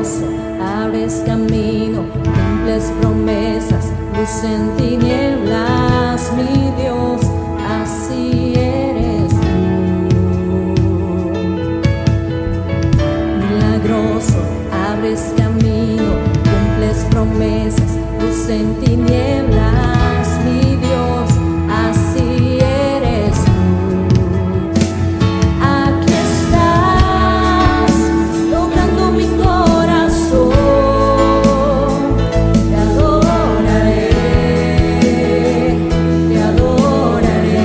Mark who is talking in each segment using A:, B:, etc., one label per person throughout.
A: milagroso, abres camino, cumples promesas, luz en tinieblas, mi Dios, así eres tú. Milagroso, abres camino, cumples promesas, luz en tinieblas, mi Dios, así eres tú. Aquí estás, tocando mi corazón, te adoraré, te adoraré.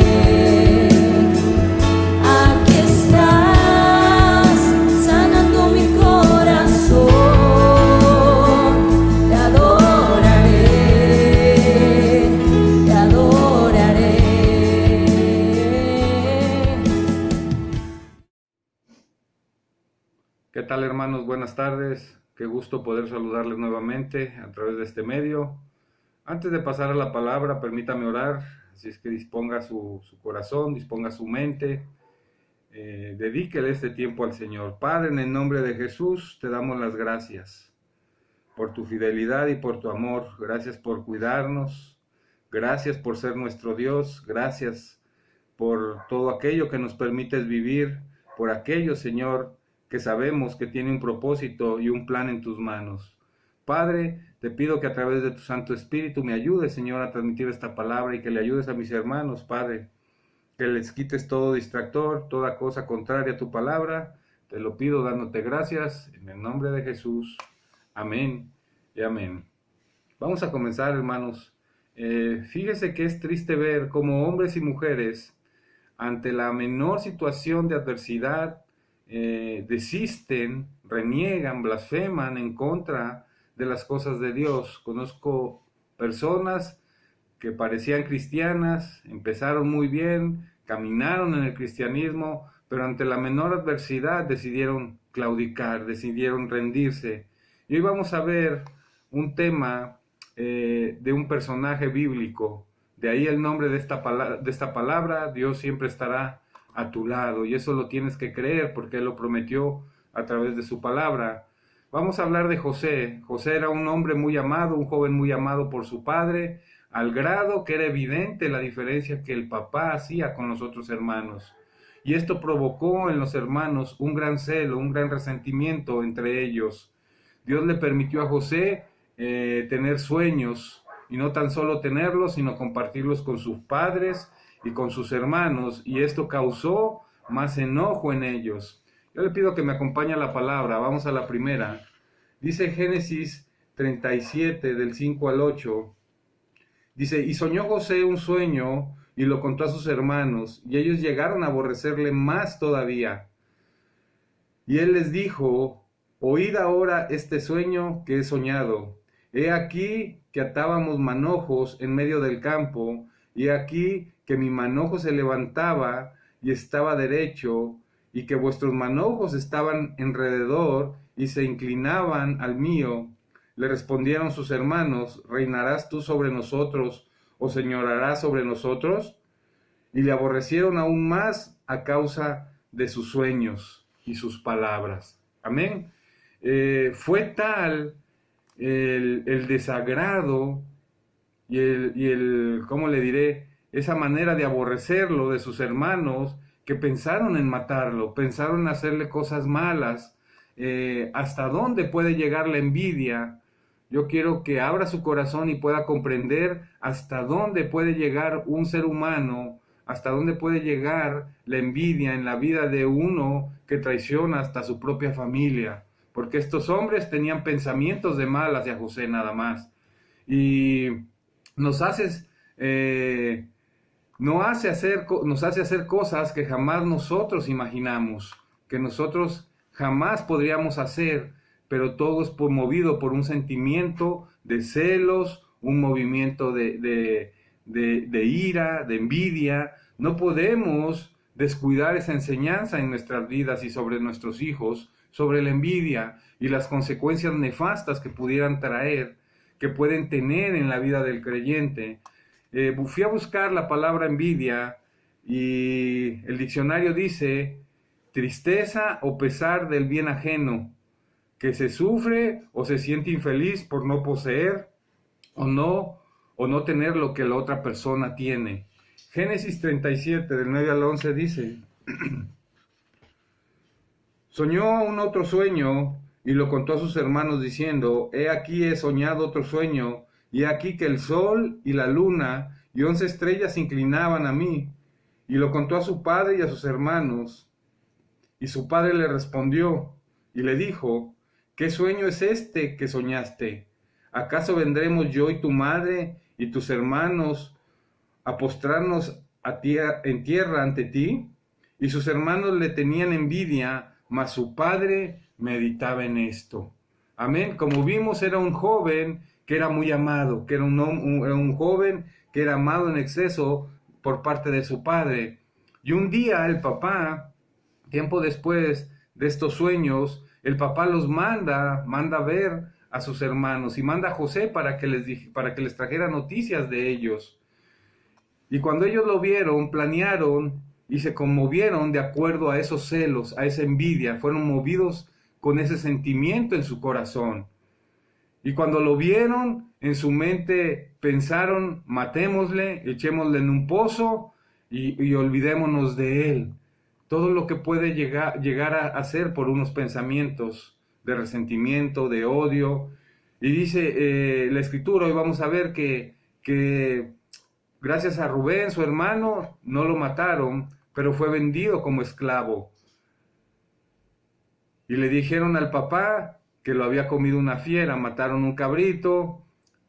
A: Aquí estás, sanando mi corazón, te adoraré, te adoraré.
B: ¿Qué tal, hermanos? Buenas tardes. Qué gusto poder saludarles nuevamente a través de este medio. Antes de pasar a la palabra, permítame orar. Así es que disponga su corazón, disponga su mente. Dedíquele este tiempo al Señor. Padre, en el nombre de Jesús, te damos las gracias por tu fidelidad y por tu amor. Gracias por cuidarnos. Gracias por ser nuestro Dios. Gracias por todo aquello que nos permites vivir. Por aquello, Señor, que sabemos que tiene un propósito y un plan en tus manos. Padre, te pido que a través de tu Santo Espíritu me ayudes, Señor, a transmitir esta palabra y que le ayudes a mis hermanos, Padre, que les quites todo distractor, toda cosa contraria a tu palabra. Te lo pido dándote gracias en el nombre de Jesús. Amén y amén. Vamos a comenzar, hermanos. Fíjese que es triste ver cómo hombres y mujeres, ante la menor situación de adversidad, desisten, reniegan, blasfeman en contra de las cosas de Dios. Conozco personas que parecían cristianas, empezaron muy bien, caminaron en el cristianismo, pero ante la menor adversidad decidieron claudicar, decidieron rendirse. Y hoy vamos a ver un tema de un personaje bíblico. De ahí el nombre de esta palabra, Dios siempre estará a tu lado, y eso lo tienes que creer porque Él lo prometió a través de su palabra. Vamos a hablar de José. José era un hombre muy amado, un joven muy amado por su padre, al grado que era evidente la diferencia que el papá hacía con los otros hermanos. Y esto provocó en los hermanos un gran celo, un gran resentimiento entre ellos. Dios le permitió a José tener sueños, y no tan solo tenerlos, sino compartirlos con sus padres y con sus hermanos, y esto causó más enojo en ellos. Yo le pido que me acompañe a la palabra. Vamos a la primera. Dice Génesis 37, del 5 al 8. Dice, y soñó José un sueño, y lo contó a sus hermanos, y ellos llegaron a aborrecerle más todavía. Y él les dijo, oíd ahora este sueño que he soñado. He aquí que atábamos manojos en medio del campo, y he aquí que mi manojo se levantaba y estaba derecho, y que vuestros manojos estaban alrededor y se inclinaban al mío. Le respondieron sus hermanos, ¿reinarás tú sobre nosotros o señorarás sobre nosotros? Y le aborrecieron aún más a causa de sus sueños y sus palabras. Amén. Fue tal el desagrado y el, ¿cómo le diré? Esa manera de aborrecerlo de sus hermanos, que pensaron en matarlo, pensaron en hacerle cosas malas. ¿Hasta dónde puede llegar la envidia? Yo quiero que abra su corazón y pueda comprender hasta dónde puede llegar un ser humano, hasta dónde puede llegar la envidia en la vida de uno que traiciona hasta su propia familia. Porque estos hombres tenían pensamientos de mal hacia José nada más. Y nos hace hacer cosas que jamás nosotros imaginamos, que nosotros jamás podríamos hacer, pero todo es movido por un sentimiento de celos, un movimiento de ira, de envidia. No podemos descuidar esa enseñanza en nuestras vidas y sobre nuestros hijos, sobre la envidia y las consecuencias nefastas que pudieran traer, que pueden tener en la vida del creyente. Fui a buscar la palabra envidia y el diccionario dice tristeza o pesar del bien ajeno, que se sufre o se siente infeliz por no poseer o no tener lo que la otra persona tiene. Génesis 37, del 9 al 11 dice: Soñó un otro sueño y lo contó a sus hermanos diciendo: He aquí he soñado otro sueño, y he aquí que el sol y la luna y 11 estrellas se inclinaban a mí. Y lo contó a su padre y a sus hermanos. Y su padre le respondió y le dijo: ¿Qué sueño es este que soñaste? ¿Acaso vendremos yo y tu madre y tus hermanos a postrarnos en tierra ante ti? Y sus hermanos le tenían envidia, mas su padre meditaba en esto. Amén. Como vimos, era un joven que era muy amado, que era un joven que era amado en exceso por parte de su padre. Y un día el papá, tiempo después de estos sueños, el papá los manda a ver a sus hermanos y manda a José para que les trajera noticias de ellos. Y cuando ellos lo vieron, planearon y se conmovieron de acuerdo a esos celos, a esa envidia, fueron movidos con ese sentimiento en su corazón. Y cuando lo vieron, en su mente pensaron: matémosle, echémosle en un pozo y olvidémonos de él. Todo lo que puede llegar a hacer por unos pensamientos de resentimiento, de odio. Y dice la Escritura, hoy vamos a ver que gracias a Rubén, su hermano, no lo mataron, pero fue vendido como esclavo. Y le dijeron al papá que lo había comido una fiera, mataron un cabrito,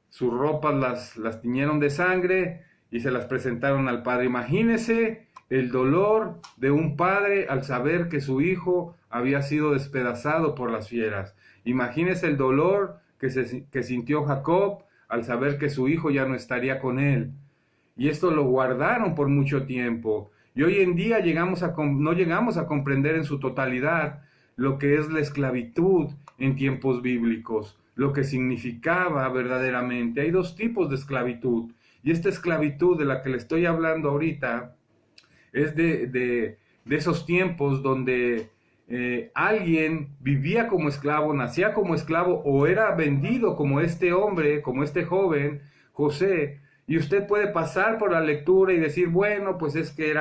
B: sus ropas las tiñeron de sangre y se las presentaron al padre. Imagínese el dolor de un padre al saber que su hijo había sido despedazado por las fieras. Imagínese el dolor que sintió Jacob al saber que su hijo ya no estaría con él. Y esto lo guardaron por mucho tiempo. Y hoy en día no llegamos a comprender en su totalidad lo que es la esclavitud en tiempos bíblicos, lo que significaba verdaderamente. Hay dos tipos de esclavitud. Y esta esclavitud de la que le estoy hablando ahorita es de esos tiempos donde alguien vivía como esclavo, nacía como esclavo o era vendido como este hombre, como este joven, José. Y usted puede pasar por la lectura y decir: bueno, pues es que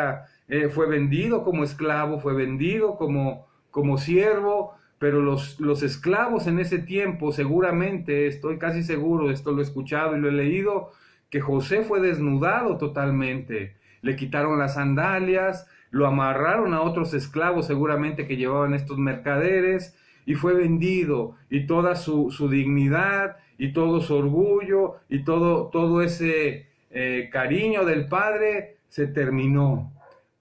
B: fue vendido como esclavo, fue vendido como siervo, pero los esclavos en ese tiempo, seguramente, estoy casi seguro, esto lo he escuchado y lo he leído, que José fue desnudado totalmente. Le quitaron las sandalias, lo amarraron a otros esclavos seguramente que llevaban estos mercaderes, y fue vendido, y toda su dignidad, y todo su orgullo, y todo ese cariño del padre se terminó.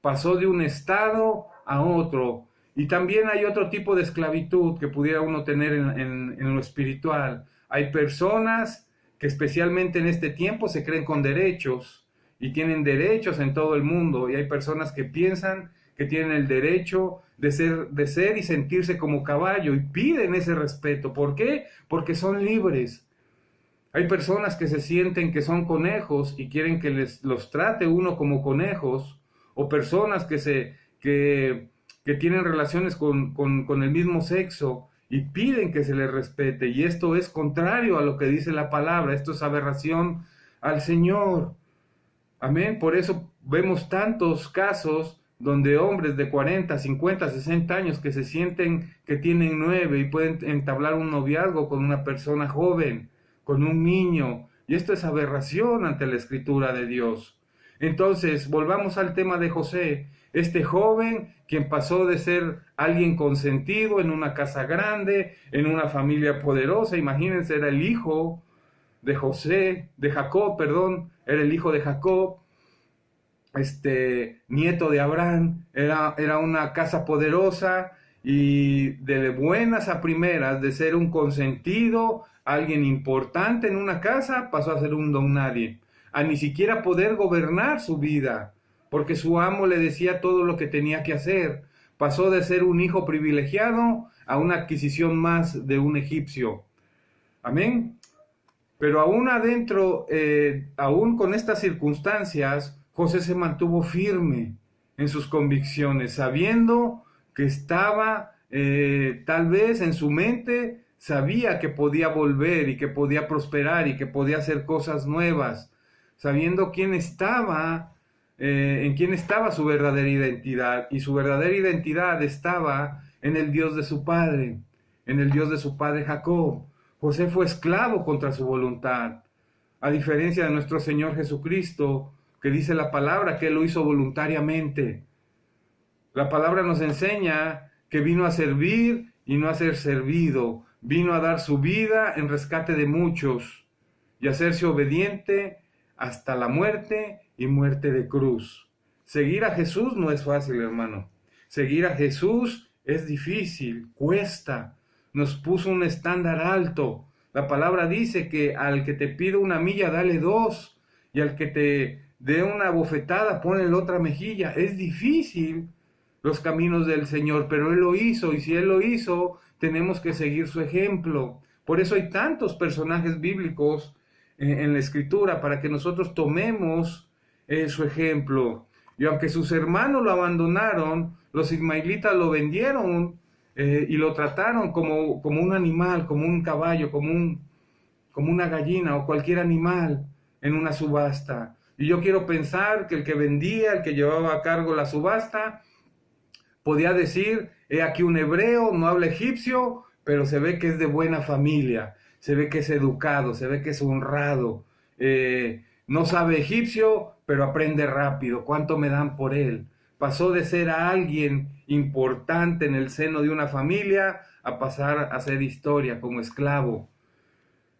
B: Pasó de un estado a otro. Y también hay otro tipo de esclavitud que pudiera uno tener en lo espiritual. Hay personas que especialmente en este tiempo se creen con derechos y tienen derechos en todo el mundo, y hay personas que piensan que tienen el derecho de ser y sentirse como caballo y piden ese respeto. ¿Por qué? Porque son libres. Hay personas que se sienten que son conejos y quieren que los trate uno como conejos, o personas que tienen relaciones con el mismo sexo y piden que se les respete, y esto es contrario a lo que dice la palabra. Esto es aberración al Señor. Amén. Por eso vemos tantos casos donde hombres de 40, 50, 60 años que se sienten que tienen 9 y pueden entablar un noviazgo con una persona joven, con un niño, y esto es aberración ante la Escritura de Dios. Entonces, volvamos al tema de José, este joven quien pasó de ser alguien consentido en una casa grande, en una familia poderosa. Imagínense, era el hijo de Jacob, era el hijo de Jacob, nieto de Abraham, era una casa poderosa, y de buenas a primeras, de ser un consentido, alguien importante en una casa, pasó a ser un don nadie, a ni siquiera poder gobernar su vida, porque su amo le decía todo lo que tenía que hacer. Pasó de ser un hijo privilegiado a una adquisición más de un egipcio. Amén. Pero aún adentro, aún con estas circunstancias, José se mantuvo firme en sus convicciones, sabiendo que estaba tal vez en su mente sabía que podía volver y que podía prosperar y que podía hacer cosas nuevas, sabiendo quién estaba, en quién estaba su verdadera identidad. Y su verdadera identidad estaba en el Dios de su padre, en el Dios de su padre Jacob. José fue esclavo contra su voluntad, a diferencia de nuestro Señor Jesucristo, que dice la palabra que Él lo hizo voluntariamente. La palabra nos enseña que vino a servir y no a ser servido, vino a dar su vida en rescate de muchos y a hacerse obediente hasta la muerte y muerte de cruz. Seguir a Jesús no es fácil, hermano. Seguir a Jesús es difícil, cuesta. Nos puso un estándar alto. La palabra dice que al que te pide una milla, dale dos, y al que te dé una bofetada, ponle la otra mejilla. Es difícil los caminos del Señor, pero Él lo hizo, y si Él lo hizo, tenemos que seguir su ejemplo. Por eso hay tantos personajes bíblicos en la Escritura, para que nosotros tomemos su ejemplo. Y aunque sus hermanos lo abandonaron, los ismaelitas lo vendieron y lo trataron como un animal, como un caballo, como una gallina o cualquier animal en una subasta. Y yo quiero pensar que el que vendía, el que llevaba a cargo la subasta, podía decir: he aquí un hebreo, no habla egipcio, pero se ve que es de buena familia, se ve que es educado, se ve que es honrado, no sabe egipcio, pero aprende rápido. ¿Cuánto me dan por él? Pasó de ser a alguien importante en el seno de una familia a pasar a hacer historia como esclavo.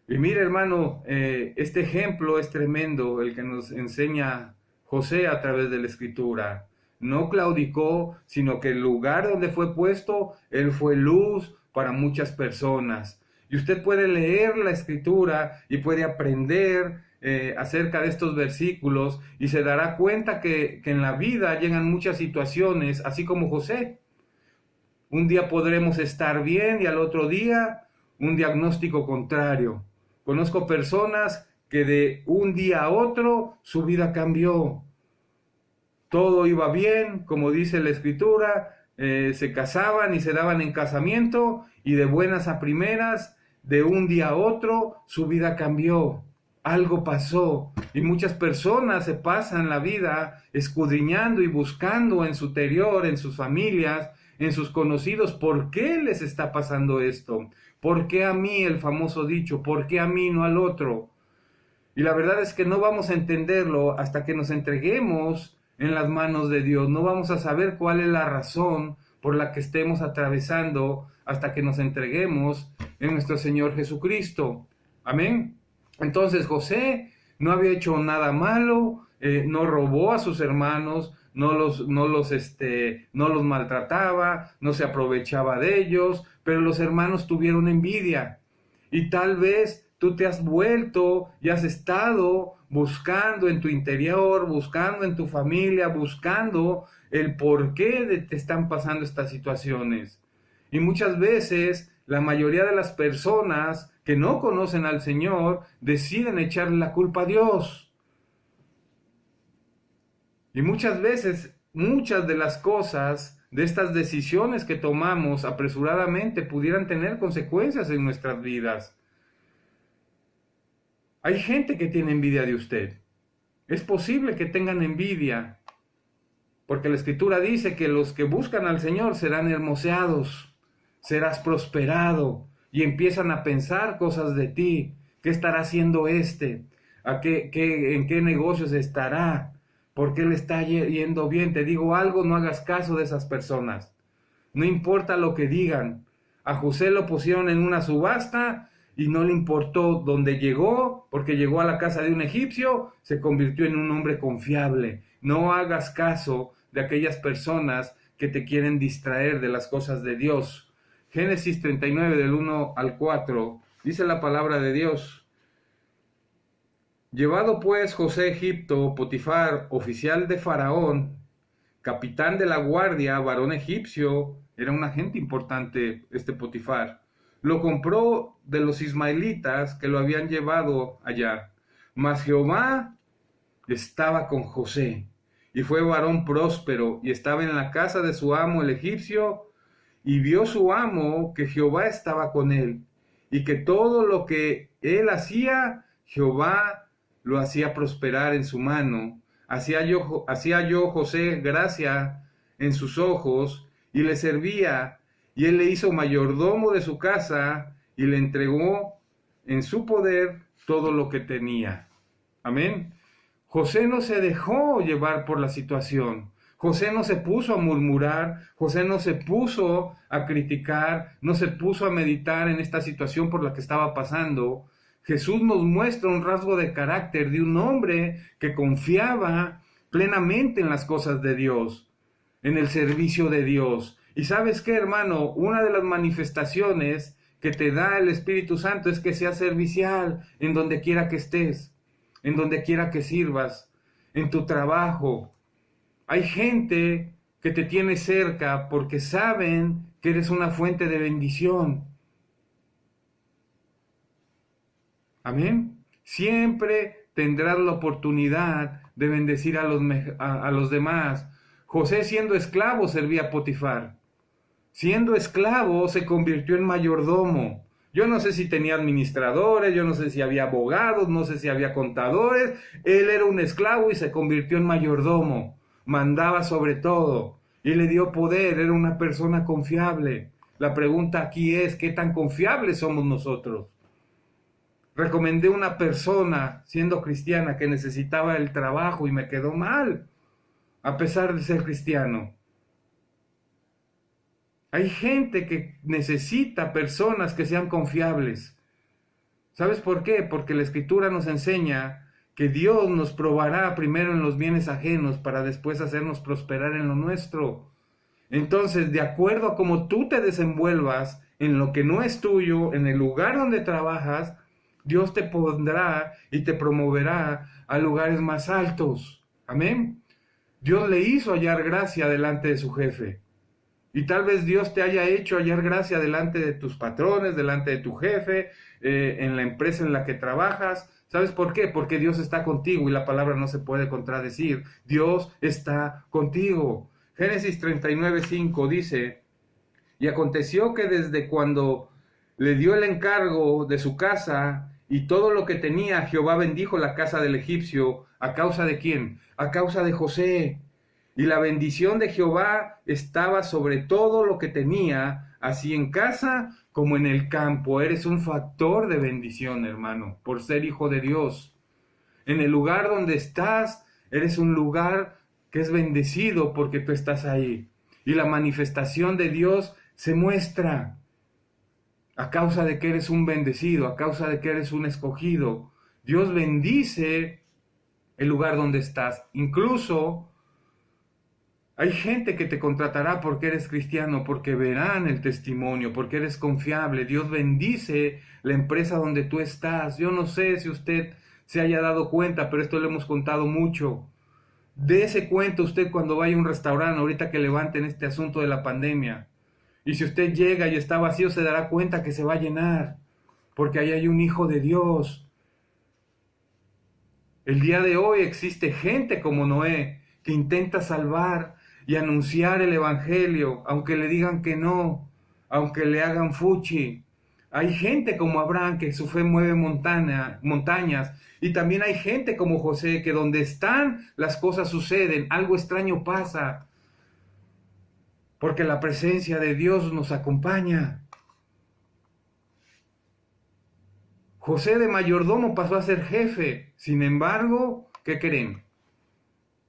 B: Y mire, hermano, este ejemplo es tremendo, el que nos enseña José a través de la Escritura. No claudicó, sino que el lugar donde fue puesto, él fue luz para muchas personas. Y usted puede leer la Escritura y puede aprender acerca de estos versículos, y se dará cuenta que en la vida llegan muchas situaciones, así como José. Un día podremos estar bien y al otro día un diagnóstico contrario. Conozco personas que de un día a otro su vida cambió. Todo iba bien, como dice la Escritura, se casaban y se daban en casamiento, y de buenas a primeras, de un día a otro, su vida cambió. Algo pasó, y muchas personas se pasan la vida escudriñando y buscando en su interior, en sus familias, en sus conocidos, ¿por qué les está pasando esto? ¿Por qué a mí? El famoso dicho, ¿por qué a mí, no al otro? Y la verdad es que no vamos a entenderlo hasta que nos entreguemos en las manos de Dios. No vamos a saber cuál es la razón por la que estemos atravesando hasta que nos entreguemos en nuestro Señor Jesucristo. Amén. Entonces José no había hecho nada malo, no robó a sus hermanos, no los maltrataba, no se aprovechaba de ellos, pero los hermanos tuvieron envidia. Y tal vez tú te has vuelto y has estado buscando en tu interior, buscando en tu familia, buscando el por qué te están pasando estas situaciones. Y muchas veces la mayoría de las personas que no conocen al Señor deciden echarle la culpa a Dios. Y muchas veces, muchas de las cosas, de estas decisiones que tomamos apresuradamente, pudieran tener consecuencias en nuestras vidas. Hay gente que tiene envidia de usted. Es posible que tengan envidia, porque la Escritura dice que los que buscan al Señor serán hermoseados, serás prosperado, y empiezan a pensar cosas de ti. ¿Qué estará haciendo este? ¿En qué negocios estará? ¿Por qué le está yendo bien? Te digo algo, no hagas caso de esas personas. No importa lo que digan. A José lo pusieron en una subasta y no le importó dónde llegó, porque llegó a la casa de un egipcio, se convirtió en un hombre confiable. No hagas caso de aquellas personas que te quieren distraer de las cosas de Dios. Génesis 39, del 1 al 4, dice la palabra de Dios: Llevado pues José a Egipto, Potifar, oficial de Faraón, capitán de la guardia, varón egipcio, era un agente importante este Potifar, lo compró de los ismaelitas que lo habían llevado allá. Mas Jehová estaba con José, y fue varón próspero, y estaba en la casa de su amo el egipcio, y vio su amo que Jehová estaba con él, y que todo lo que él hacía, Jehová lo hacía prosperar en su mano. Hacía yo José gracia en sus ojos, y le servía, y él le hizo mayordomo de su casa, y le entregó en su poder todo lo que tenía. Amén. José no se dejó llevar por la situación. José no se puso a murmurar, José no se puso a criticar, no se puso a meditar en esta situación por la que estaba pasando. Jesús nos muestra un rasgo de carácter de un hombre que confiaba plenamente en las cosas de Dios, en el servicio de Dios. Y ¿sabes qué, hermano? Una de las manifestaciones que te da el Espíritu Santo es que seas servicial en donde quiera que estés, en donde quiera que sirvas, en tu trabajo. Hay gente que te tiene cerca porque saben que eres una fuente de bendición. Amén. Siempre tendrás la oportunidad de bendecir a los demás. José, siendo esclavo, servía a Potifar. Siendo esclavo, se convirtió en mayordomo. Yo no sé si tenía administradores, yo no sé si había abogados, no sé si había contadores. Él era un esclavo y se convirtió en mayordomo. Mandaba sobre todo y le dio poder, era una persona confiable. La pregunta aquí es, ¿qué tan confiables somos nosotros? Recomendé una persona, siendo cristiana, que necesitaba el trabajo y me quedó mal, a pesar de ser cristiano. Hay gente que necesita personas que sean confiables. ¿Sabes por qué? Porque la Escritura nos enseña que Dios nos probará primero en los bienes ajenos para después hacernos prosperar en lo nuestro. Entonces, de acuerdo a cómo tú te desenvuelvas en lo que no es tuyo, en el lugar donde trabajas, Dios te pondrá y te promoverá a lugares más altos. Amén. Dios le hizo hallar gracia delante de su jefe. Y tal vez Dios te haya hecho hallar gracia delante de tus patrones, delante de tu jefe, en la empresa en la que trabajas. ¿Sabes por qué? Porque Dios está contigo y la palabra no se puede contradecir. Dios está contigo. Génesis 39:5 dice, y aconteció que desde cuando le dio el encargo de su casa y todo lo que tenía, Jehová bendijo la casa del egipcio. ¿A causa de quién? A causa de José. Y la bendición de Jehová estaba sobre todo lo que tenía, así en casa como en el campo. Eres un factor de bendición, hermano, por ser hijo de Dios. En el lugar donde estás, eres un lugar que es bendecido porque tú estás ahí. Y la manifestación de Dios se muestra a causa de que eres un bendecido, a causa de que eres un escogido. Dios bendice el lugar donde estás. Incluso hay gente que te contratará porque eres cristiano, porque verán el testimonio, porque eres confiable. Dios bendice la empresa donde tú estás. Yo no sé si usted se haya dado cuenta, pero esto lo hemos contado mucho. Dese cuenta usted cuando vaya a un restaurante, ahorita que levanten este asunto de la pandemia. Y si usted llega y está vacío, se dará cuenta que se va a llenar, porque ahí hay un hijo de Dios. El día de hoy existe gente como Noé, que intenta salvar y anunciar el evangelio, aunque le digan que no, aunque le hagan fuchi. Hay gente como Abraham que su fe mueve montañas, y también hay gente como José que donde están las cosas suceden, algo extraño pasa, porque la presencia de Dios nos acompaña. José de mayordomo pasó a ser jefe, sin embargo, ¿qué creen?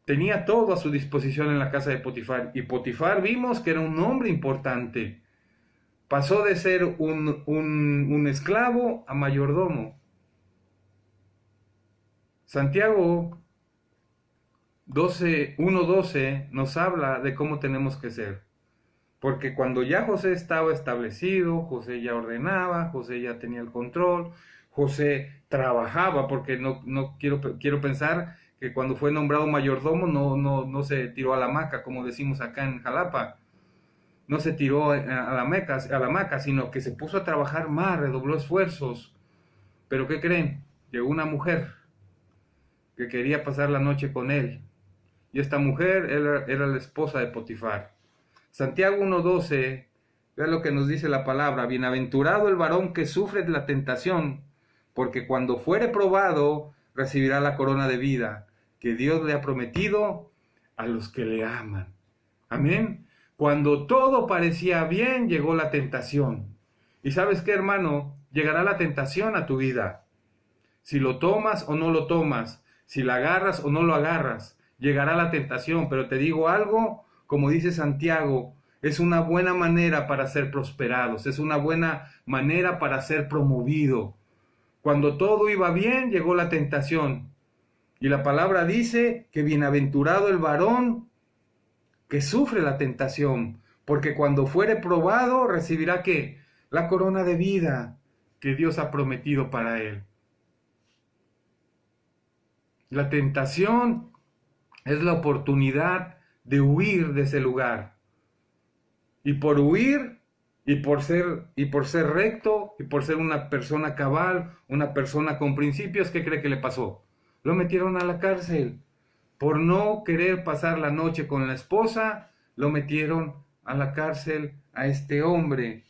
B: Tenía todo a su disposición en la casa de Potifar, y Potifar vimos que era un hombre importante. Pasó de ser un esclavo a mayordomo. Santiago 1:12 nos habla de cómo tenemos que ser. Porque cuando ya José estaba establecido, José ya ordenaba, José ya tenía el control, José trabajaba, porque no quiero pensar que cuando fue nombrado mayordomo no se tiró a la hamaca, como decimos acá en Jalapa. No se tiró a la hamaca, sino que se puso a trabajar más, redobló esfuerzos. Pero ¿qué creen? Llegó una mujer que quería pasar la noche con él. Y esta mujer era la esposa de Potifar. Santiago 1:12 Vea lo que nos dice la palabra: bienaventurado el varón que sufre la tentación, porque cuando fuere probado recibirá la corona de vida que Dios le ha prometido a los que le aman. Amén. Cuando todo parecía bien, llegó la tentación. ¿Y sabes qué, hermano? Llegará la tentación a tu vida. Si lo tomas o no lo tomas, si la agarras o no lo agarras, llegará la tentación. Pero te digo algo, como dice Santiago, es una buena manera para ser prosperados, es una buena manera para ser promovido. Cuando todo iba bien, llegó la tentación. Y la palabra dice que bienaventurado el varón que sufre la tentación, porque cuando fuere probado recibirá ¿qué? La corona de vida que Dios ha prometido para él. La tentación es la oportunidad de huir de ese lugar. Y por huir, y por ser recto, y por ser una persona cabal, una persona con principios, ¿qué cree que le pasó? Lo metieron a la cárcel. Por no querer pasar la noche con la esposa, lo metieron a la cárcel a este hombre.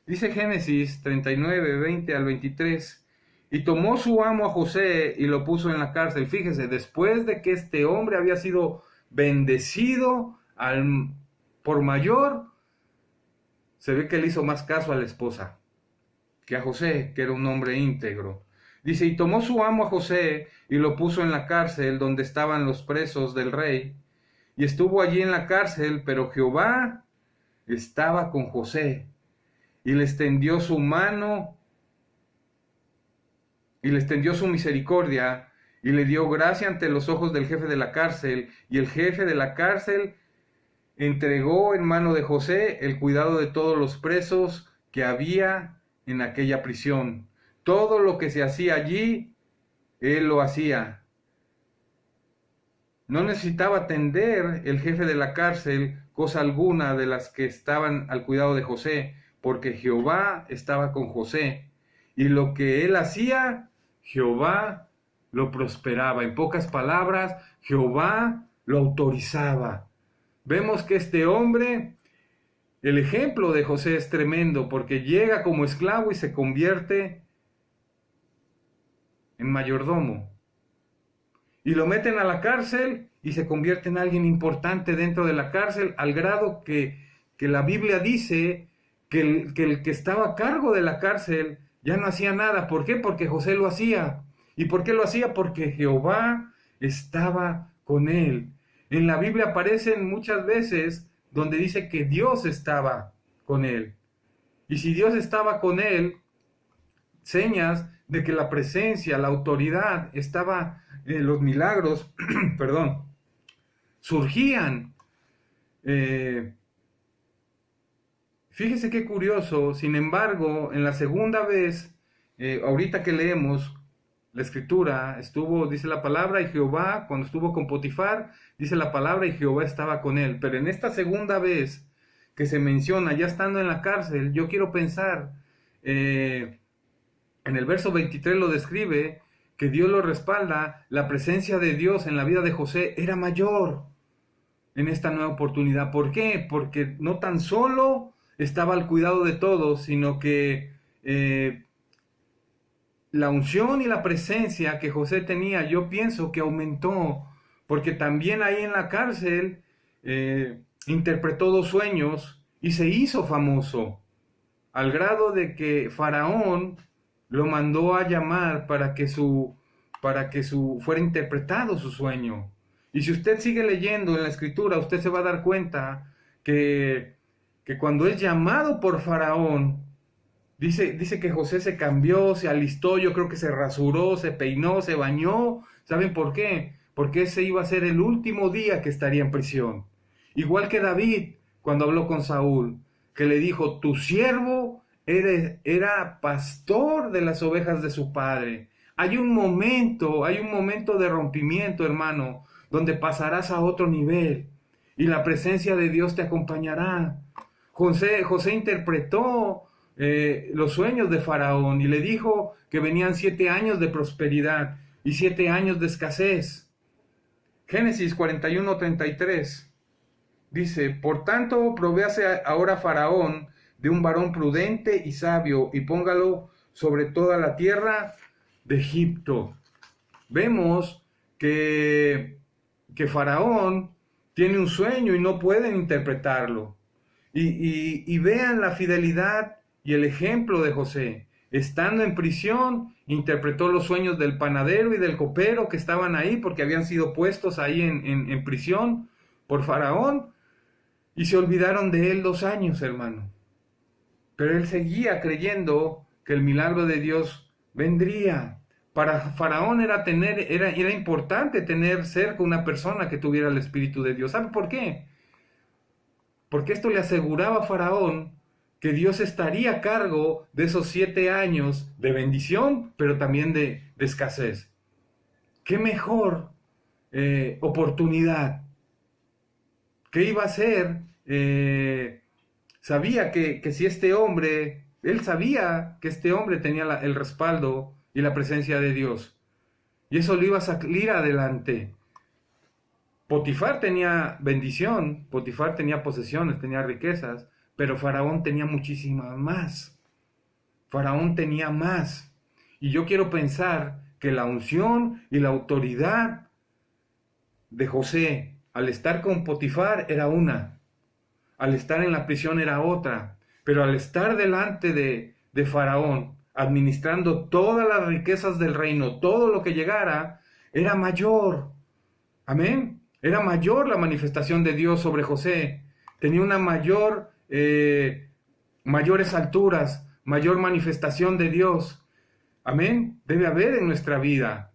B: Dice Génesis 39, 20 al 23. Y tomó su amo a José y lo puso en la cárcel. Fíjese, después de que este hombre había sido bendecido por mayor, se ve que le hizo más caso a la esposa que a José, que era un hombre íntegro. Dice, y tomó su amo a José y lo puso en la cárcel donde estaban los presos del rey. Y estuvo allí en la cárcel, pero Jehová estaba con José y le extendió su mano y le extendió su misericordia y le dio gracia ante los ojos del jefe de la cárcel. Y el jefe de la cárcel entregó en mano de José el cuidado de todos los presos que había en aquella prisión. Todo lo que se hacía allí, él lo hacía. No necesitaba atender el jefe de la cárcel cosa alguna de las que estaban al cuidado de José, porque Jehová estaba con José. Y lo que él hacía, Jehová lo prosperaba. En pocas palabras, Jehová lo autorizaba. Vemos que este hombre, el ejemplo de José es tremendo, porque llega como esclavo y se convierte en mayordomo. Y lo meten a la cárcel y se convierte en alguien importante dentro de la cárcel, al grado que la Biblia dice que el que estaba a cargo de la cárcel ya no hacía nada. ¿Por qué? Porque José lo hacía. ¿Y por qué lo hacía? Porque Jehová estaba con él. En la Biblia aparecen muchas veces donde dice que Dios estaba con él. Y si Dios estaba con él, señas de que la presencia, la autoridad estaba, los milagros, perdón, surgían. Fíjese qué curioso. Sin embargo, en la segunda vez, ahorita que leemos la escritura, dice la palabra, y Jehová, cuando estuvo con Potifar, dice la palabra, y Jehová estaba con él. Pero en esta segunda vez que se menciona, ya estando en la cárcel, yo quiero pensar, en el verso 23 lo describe, que Dios lo respalda. La presencia de Dios en la vida de José era mayor en esta nueva oportunidad. ¿Por qué? Porque no tan solo estaba al cuidado de todos, sino que la unción y la presencia que José tenía, yo pienso que aumentó, porque también ahí en la cárcel interpretó 2 sueños y se hizo famoso, al grado de que Faraón lo mandó a llamar para que fuera interpretado su sueño. Y si usted sigue leyendo en la escritura, usted se va a dar cuenta que cuando es llamado por Faraón, dice que José se cambió, se alistó, yo creo que se rasuró, se peinó, se bañó. ¿Saben por qué? Porque ese iba a ser el último día que estaría en prisión. Igual que David, cuando habló con Saúl, que le dijo, tu siervo era pastor de las ovejas de su padre. Hay un momento de rompimiento, hermano, donde pasarás a otro nivel y la presencia de Dios te acompañará. José interpretó los sueños de Faraón y le dijo que venían 7 años de prosperidad y 7 años de escasez. Génesis 41:33 dice, por tanto, provéase ahora Faraón de un varón prudente y sabio, y póngalo sobre toda la tierra de Egipto. Vemos que Faraón tiene un sueño y no pueden interpretarlo. Y vean la fidelidad y el ejemplo de José. Estando en prisión, interpretó los sueños del panadero y del copero que estaban ahí porque habían sido puestos ahí en prisión por Faraón, y se olvidaron de él 2 años, hermano. Pero él seguía creyendo que el milagro de Dios vendría. Para Faraón era importante tener cerca una persona que tuviera el Espíritu de Dios. ¿Sabe por qué? Porque esto le aseguraba a Faraón que Dios estaría a cargo de esos 7 años de bendición, pero también de escasez. ¿Qué mejor oportunidad? ¿Qué iba a hacer? Sabía que si este hombre, él sabía que este hombre tenía el respaldo y la presencia de Dios, y eso lo iba a salir adelante. Potifar tenía bendición, Potifar tenía posesiones, tenía riquezas, pero Faraón tenía muchísimas más. Faraón tenía más. Y yo quiero pensar que la unción y la autoridad de José, al estar con Potifar, era una. Al estar en la prisión era otra. Pero al estar delante de Faraón, administrando todas las riquezas del reino, todo lo que llegara, era mayor. Amén. Era mayor la manifestación de Dios sobre José. Tenía una mayores alturas, mayor manifestación de Dios. Amén. Debe haber en nuestra vida.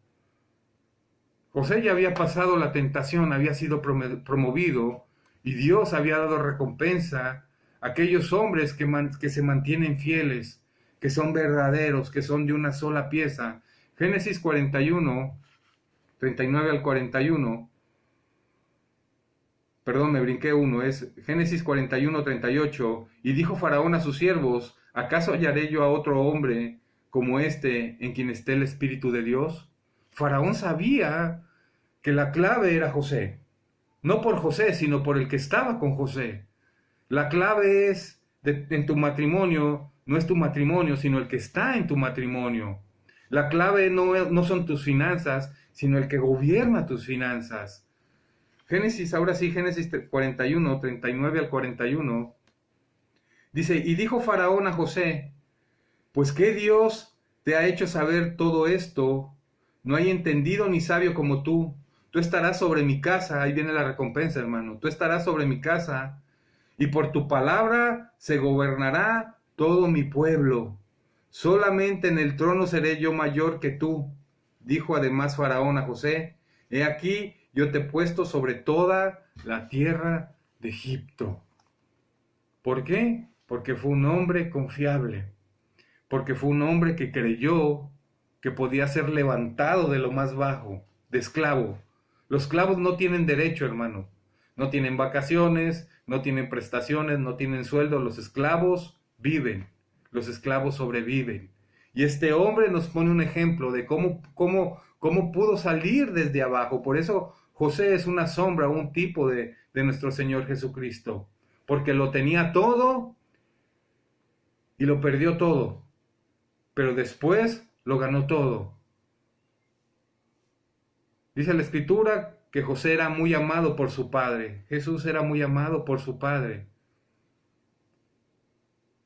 B: José ya había pasado la tentación, había sido promovido, y Dios había dado recompensa a aquellos hombres que se mantienen fieles, que son verdaderos, que son de una sola pieza. Génesis 41, 39 al 41. Perdón, me brinqué uno, es Génesis 41, 38. Y dijo Faraón a sus siervos: ¿acaso hallaré yo a otro hombre como este en quien esté el Espíritu de Dios? Faraón sabía que la clave era José. No por José, sino por el que estaba con José. La clave es en tu matrimonio, no es tu matrimonio, sino el que está en tu matrimonio. La clave no son tus finanzas, sino el que gobierna tus finanzas. Ahora sí, Génesis 41, 39 al 41. Dice: y dijo Faraón a José: pues ¿qué Dios te ha hecho saber todo esto? No hay entendido ni sabio como tú. Tú estarás sobre mi casa. Ahí viene la recompensa, hermano. Tú estarás sobre mi casa, y por tu palabra se gobernará todo mi pueblo. Solamente en el trono seré yo mayor que tú. Dijo además Faraón a José: he aquí, yo te he puesto sobre toda la tierra de Egipto. ¿Por qué? Porque fue un hombre confiable. Porque fue un hombre que creyó que podía ser levantado de lo más bajo, de esclavo. Los esclavos no tienen derecho, hermano. No tienen vacaciones, no tienen prestaciones, no tienen sueldo. Los esclavos viven. Los esclavos sobreviven. Y este hombre nos pone un ejemplo de cómo pudo salir desde abajo. Por eso José es una sombra, un tipo de nuestro Señor Jesucristo. Porque lo tenía todo y lo perdió todo. Pero después lo ganó todo. Dice la Escritura que José era muy amado por su padre. Jesús era muy amado por su padre.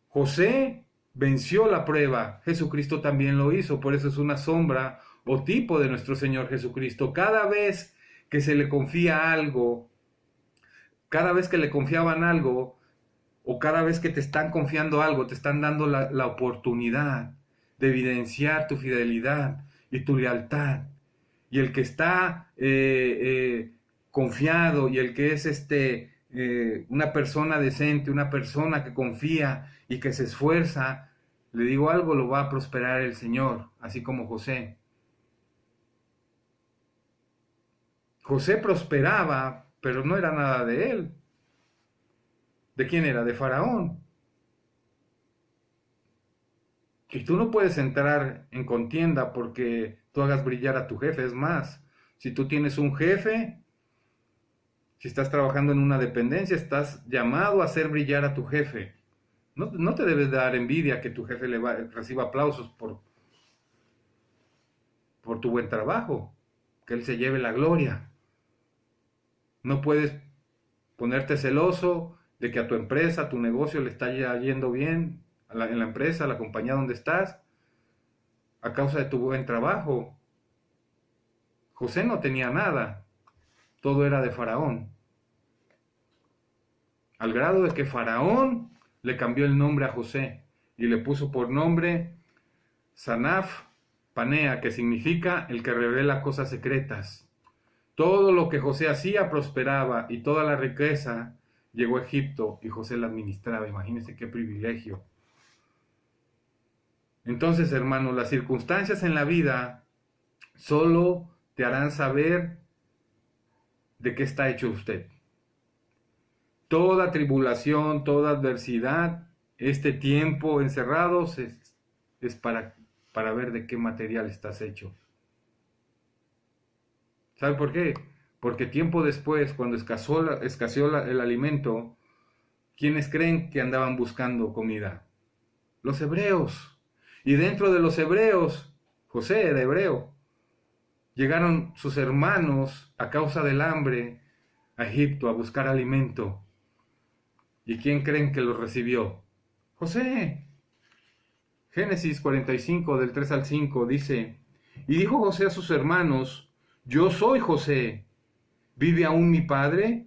B: José venció la prueba. Jesucristo también lo hizo. Por eso es una sombra o tipo de nuestro Señor Jesucristo. Cada vez que se le confía algo, cada vez que le confiaban algo, o cada vez que te están confiando algo, te están dando la oportunidad de evidenciar tu fidelidad y tu lealtad. Y el que está confiado, y el que es una persona decente, una persona que confía y que se esfuerza, le digo algo, lo va a prosperar el Señor, así como José. José prosperaba, pero no era nada de él. ¿De quién era? De Faraón. Y tú no puedes entrar en contienda porque tú hagas brillar a tu jefe. Es más, si tú tienes un jefe, si estás trabajando en una dependencia, estás llamado a hacer brillar a tu jefe. No te debes dar envidia que tu jefe reciba aplausos por tu buen trabajo, que él se lleve la gloria. No puedes ponerte celoso de que a tu empresa, a tu negocio le está yendo bien, en la empresa, a la compañía donde estás, a causa de tu buen trabajo. José no tenía nada, todo era de Faraón. Al grado de que Faraón le cambió el nombre a José y le puso por nombre Sanaf Panea, que significa el que revela cosas secretas. Todo lo que José hacía prosperaba y toda la riqueza llegó a Egipto y José la administraba. Imagínense qué privilegio. Entonces, hermanos, las circunstancias en la vida solo te harán saber de qué está hecho usted. Toda tribulación, toda adversidad, este tiempo encerrados es para ver de qué material estás hecho. ¿Sabe por qué? Porque tiempo después, cuando escaseó el alimento, ¿quiénes creen que andaban buscando comida? Los hebreos. Y dentro de los hebreos, José era hebreo, llegaron sus hermanos a causa del hambre a Egipto a buscar alimento. ¿Y quién creen que los recibió? José. Génesis 45, del 3 al 5, dice: Y dijo José a sus hermanos: Yo soy José, ¿vive aún mi padre?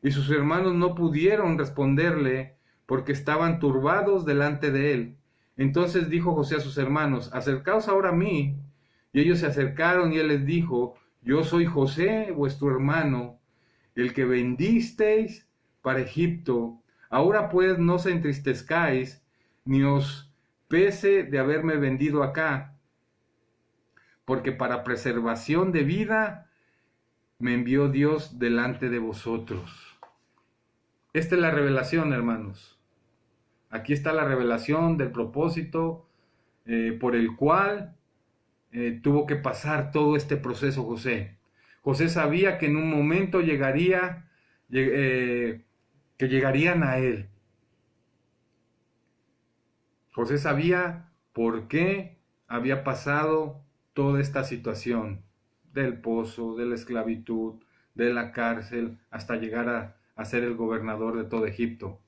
B: Y sus hermanos no pudieron responderle porque estaban turbados delante de él. Entonces dijo José a sus hermanos: Acercaos ahora a mí. Y ellos se acercaron y él les dijo: Yo soy José, vuestro hermano, el que vendisteis para Egipto. Ahora pues no se entristezcáis, ni os pese de haberme vendido acá, porque para preservación de vida me envió Dios delante de vosotros. Esta es la revelación, hermanos. Aquí está la revelación del propósito por el cual tuvo que pasar todo este proceso José. José sabía que en un momento que llegarían a él. José sabía por qué había pasado toda esta situación del pozo, de la esclavitud, de la cárcel, hasta llegar a ser el gobernador de todo Egipto.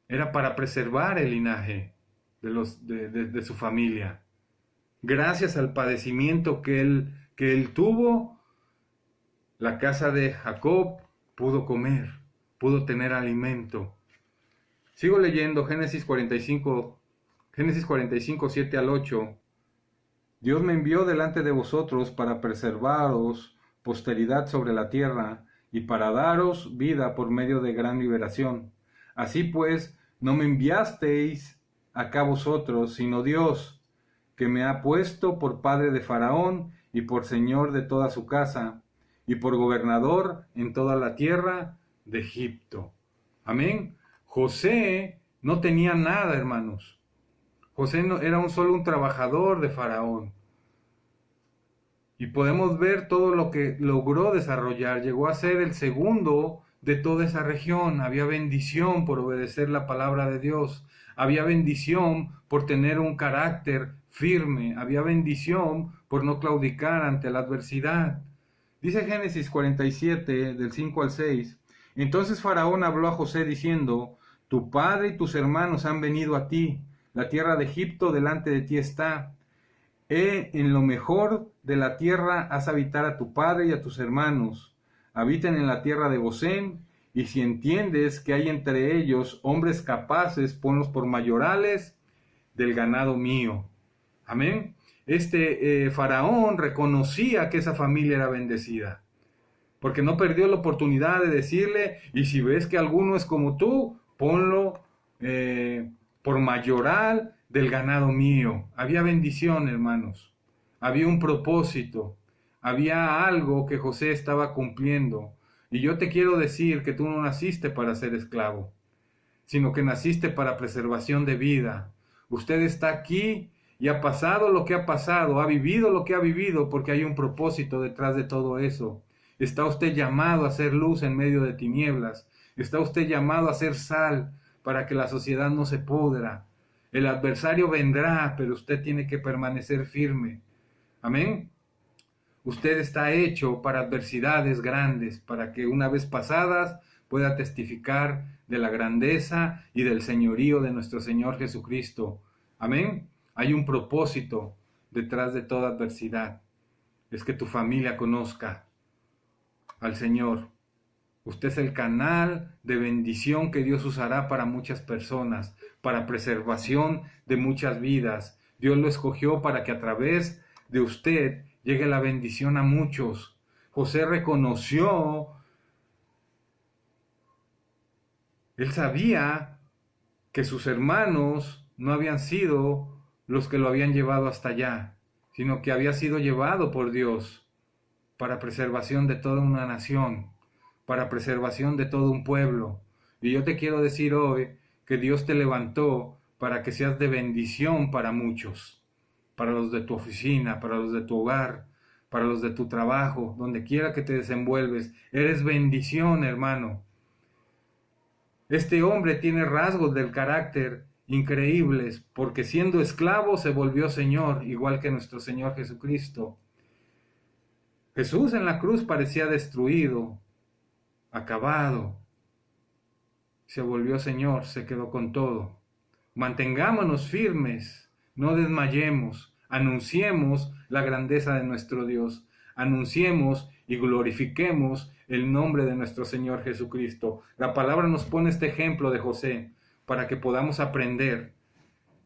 B: Era para preservar el linaje de su familia. Gracias al padecimiento que él tuvo, la casa de Jacob pudo comer, pudo tener alimento. Sigo leyendo Génesis 45, 7 al 8. Dios me envió delante de vosotros para preservaros posteridad sobre la tierra y para daros vida por medio de gran liberación. Así pues, no me enviasteis acá vosotros, sino Dios, que me ha puesto por padre de Faraón y por señor de toda su casa, y por gobernador en toda la tierra de Egipto. Amén. José no tenía nada, hermanos. José era solo un trabajador de Faraón. Y podemos ver todo lo que logró desarrollar. Llegó a ser el segundo de toda esa región. Había bendición por obedecer la palabra de Dios. Había bendición por tener un carácter firme. Había bendición por no claudicar ante la adversidad. Dice Génesis 47, del 5 al 6. Entonces Faraón habló a José diciendo: Tu padre y tus hermanos han venido a ti. La tierra de Egipto delante de ti está. En lo mejor de la tierra haz habitar a tu padre y a tus hermanos. Habiten en la tierra de Gosén, y si entiendes que hay entre ellos hombres capaces, ponlos por mayorales del ganado mío. Amén. Faraón reconocía que esa familia era bendecida, porque no perdió la oportunidad de decirle: y si ves que alguno es como tú, ponlo por mayoral del ganado mío. Había bendición, hermanos. Había un propósito. Había algo que José estaba cumpliendo. Y yo te quiero decir que tú no naciste para ser esclavo, sino que naciste para preservación de vida. Usted está aquí y ha pasado lo que ha pasado, ha vivido lo que ha vivido, porque hay un propósito detrás de todo eso. Está usted llamado a ser luz en medio de tinieblas. Está usted llamado a ser sal para que la sociedad no se pudra. El adversario vendrá, pero usted tiene que permanecer firme. Amén. Usted está hecho para adversidades grandes, para que una vez pasadas pueda testificar de la grandeza y del señorío de nuestro Señor Jesucristo. Amén. Hay un propósito detrás de toda adversidad. Es que tu familia conozca al Señor. Usted es el canal de bendición que Dios usará para muchas personas, para preservación de muchas vidas. Dios lo escogió para que a través de usted llegue la bendición a muchos. José reconoció, él sabía que sus hermanos no habían sido los que lo habían llevado hasta allá, sino que había sido llevado por Dios para preservación de toda una nación, para preservación de todo un pueblo. Y yo te quiero decir hoy que Dios te levantó para que seas de bendición para muchos, para los de tu oficina, para los de tu hogar, para los de tu trabajo, donde quiera que te desenvuelves. Eres bendición, hermano. Este hombre tiene rasgos del carácter increíbles, porque siendo esclavo se volvió Señor, igual que nuestro Señor Jesucristo. Jesús en la cruz parecía destruido, acabado. Se volvió Señor, se quedó con todo. Mantengámonos firmes, no desmayemos, anunciemos la grandeza de nuestro Dios, anunciemos y glorifiquemos el nombre de nuestro Señor Jesucristo. La palabra nos pone este ejemplo de José para que podamos aprender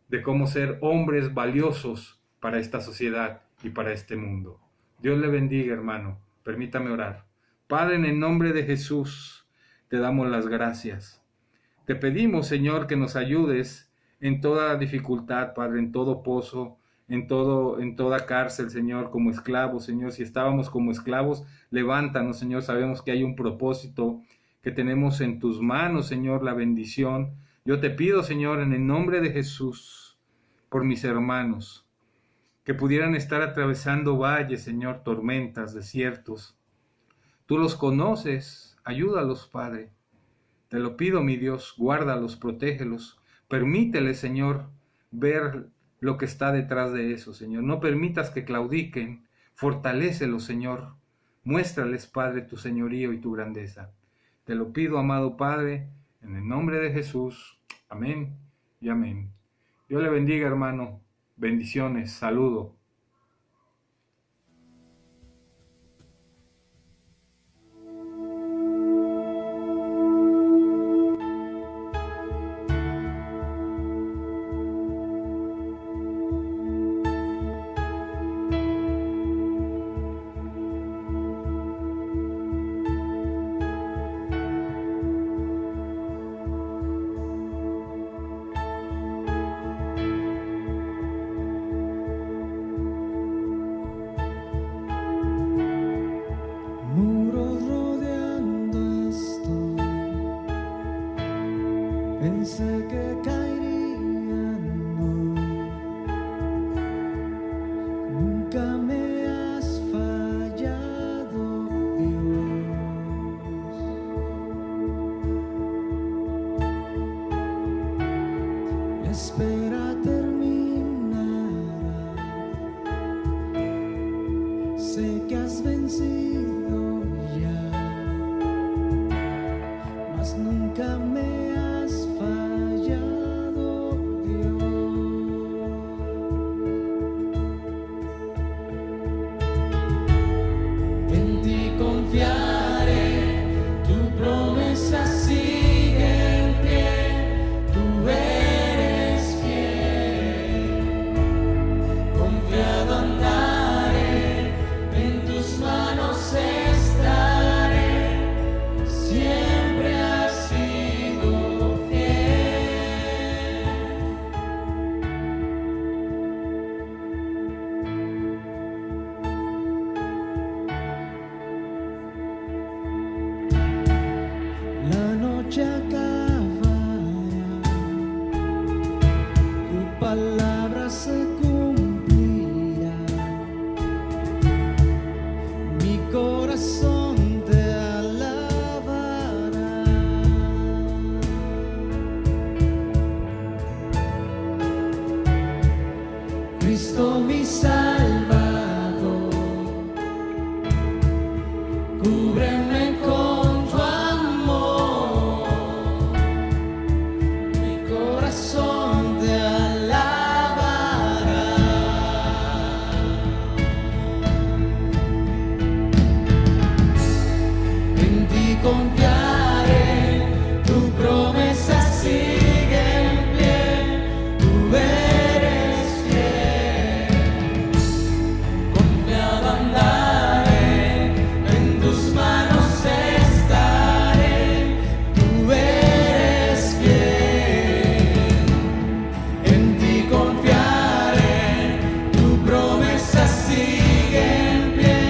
B: de cómo ser hombres valiosos para esta sociedad y para este mundo. Dios le bendiga, hermano. Permítame orar. Padre, en el nombre de Jesús, te damos las gracias. Te pedimos, Señor, que nos ayudes en toda dificultad, Padre, en todo pozo, en toda cárcel, Señor, como esclavos, Señor. Si estábamos como esclavos, levántanos, Señor. Sabemos que hay un propósito, que tenemos en tus manos, Señor, la bendición. Yo te pido, Señor, en el nombre de Jesús, por mis hermanos, que pudieran estar atravesando valles, Señor, tormentas, desiertos. Tú los conoces, ayúdalos, Padre. Te lo pido, mi Dios, guárdalos, protégelos. Permíteles, Señor, ver lo que está detrás de eso, Señor. No permitas que claudiquen. Fortalécelos, Señor. Muéstrales, Padre, tu señorío y tu grandeza. Te lo pido, amado Padre, en el nombre de Jesús. Amén y amén. Dios le bendiga, hermano. Bendiciones. Saludo.
C: Muros rodeando esto, pensé que caerían hoy. Nunca me has fallado, Dios. La espera terminará. Sé que has vencido ya, mas nunca me has fallado, Dios. En ti confiaré, tu promesa sigue en pie, tú eres fiel, confiado andaré, en tus manos estaré, siempre has sido fiel. La noche acabará, tu palabra se cumplirá. Mi corazón te alabará. Cristo mi Salvador, cúbreme con tu amor, mi corazón te alabará. En ti confiaré, tu promesa sigue en pie, tú eres fiel. Confiado andaré, en tus manos estaré, tú eres fiel. En ti confiaré, tu promesa sigue en pie,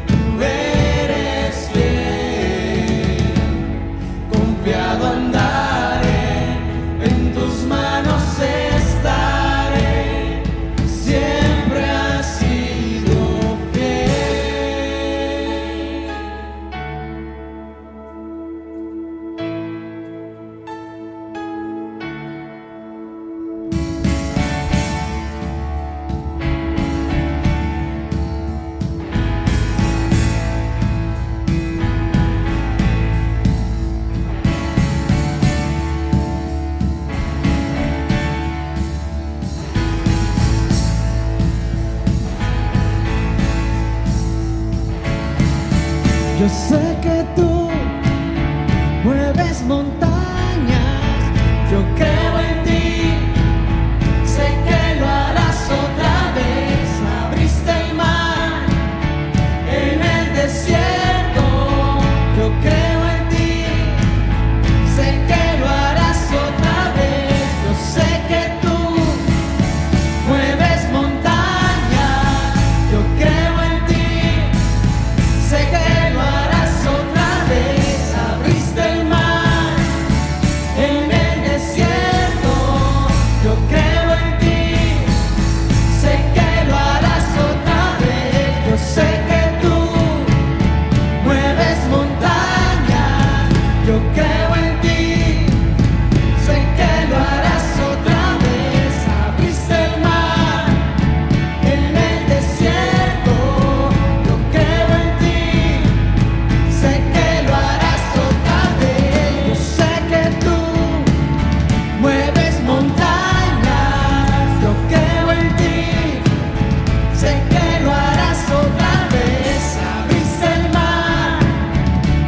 C: tú eres fiel. Confiado andaré, en tus manos estaré, siempre has sido fiel. Yo sé que tú mueves montañas, yo creo en ti, sé que lo harás otra vez. Abriste el mar en el desierto, yo creo en ti, sé que lo harás otra vez. Yo sé que tú mueves montañas, yo creo en ti, sé que lo harás otra vez. Abriste el mar en el desierto, yo creo en ti, sé que lo harás otra vez. Yo sé que tú mueves montañas, yo creo en ti, sé que lo harás otra vez. Abriste el mar en el desierto, yo creo en ti, sé que lo harás otra vez. Yo sé que tú mueves montañas, yo creo en ti, sé que lo harás otra vez. Abriste el mar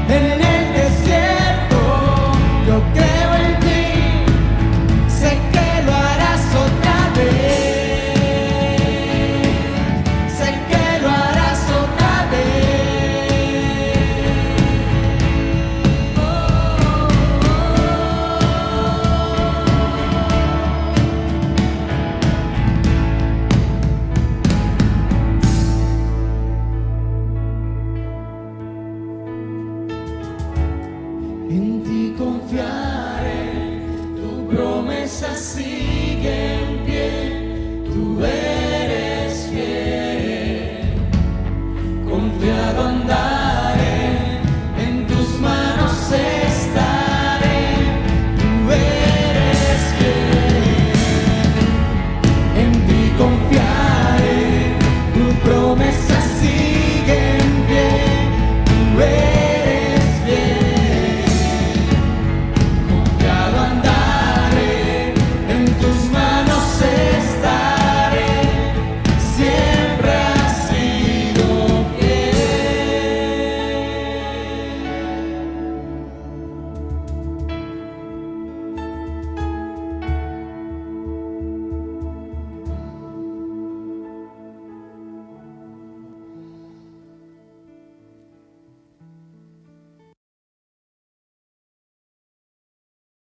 C: en el desierto, yo creo en ti, sé que lo harás otra vez, sé que lo harás otra En ti confiaré, tu promesa sigue en pie, tú eres